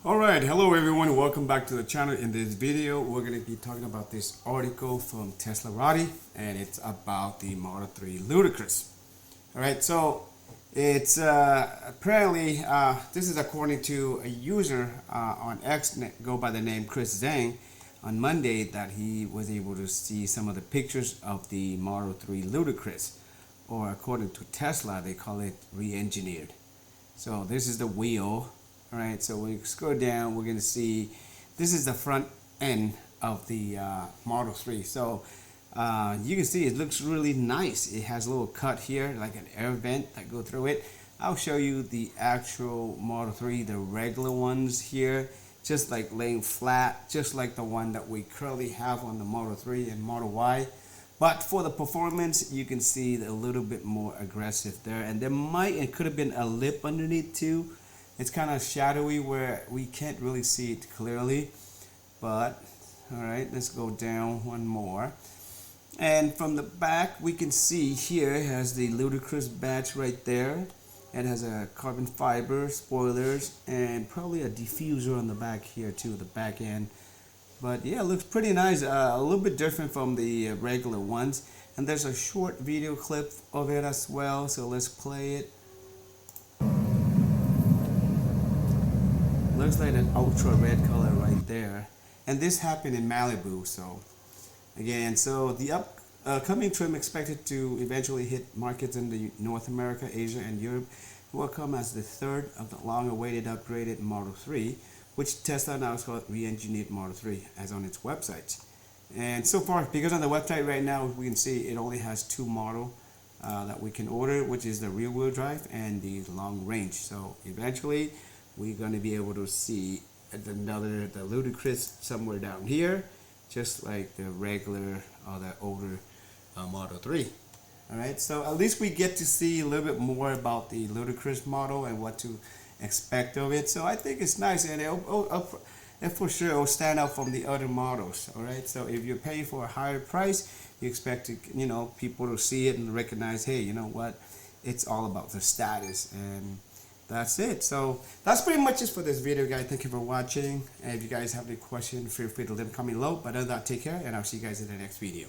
Alright, hello everyone, welcome back to the channel. In this video we're going to be talking about this article from Teslarati, and it's about the Model 3 Ludicrous. Alright, so it's apparently this is according to a user on X go by the name Chris Zhang on Monday, that he was able to see some of the pictures of the Model 3 Ludicrous, or according to Tesla they call it re-engineered. So this is the wheel. Alright, so when you scroll down, we're going to see this is the front end of the Model 3. So you can see it looks really nice. It has a little cut here, like an air vent that go through it. I'll show you the actual Model 3, the regular ones here, just like laying flat, just like the one that we currently have on the Model 3 and Model Y. But for the performance, you can see a little bit more aggressive there, and it could have been a lip underneath too. It's kind of shadowy where we can't really see it clearly, but all right, let's go down one more. And from the back, we can see here it has the Ludicrous badge right there. It has a carbon fiber, spoilers, and probably a diffuser on the back here too, the back end. But yeah, it looks pretty nice, a little bit different from the regular ones. And there's a short video clip of it as well, so let's play it. Looks like an ultra red color right there, and this happened in Malibu. So again, so the upcoming trim expected to eventually hit markets in the North America, Asia, and Europe will come as the third of the long-awaited upgraded Model 3, which Tesla now calls re-engineered Model 3 as on its website. And so far, because on the website right now we can see it only has two models that we can order, which is the rear-wheel drive and the long range. So eventually we're going to be able to see the Ludicrous somewhere down here, just like the regular or the older Model 3. Alright, so at least we get to see a little bit more about the Ludicrous model and what to expect of it. So I think it's nice, and it for sure will stand out from the other models. Alright, so if you're paying for a higher price, you expect to, people to see it and recognize, hey, you know what, it's all about the status. And that's it. So that's pretty much it for this video, guys. Thank you for watching, and if you guys have any questions, feel free to leave a comment below. But other than that, take care, and I'll see you guys in the next video.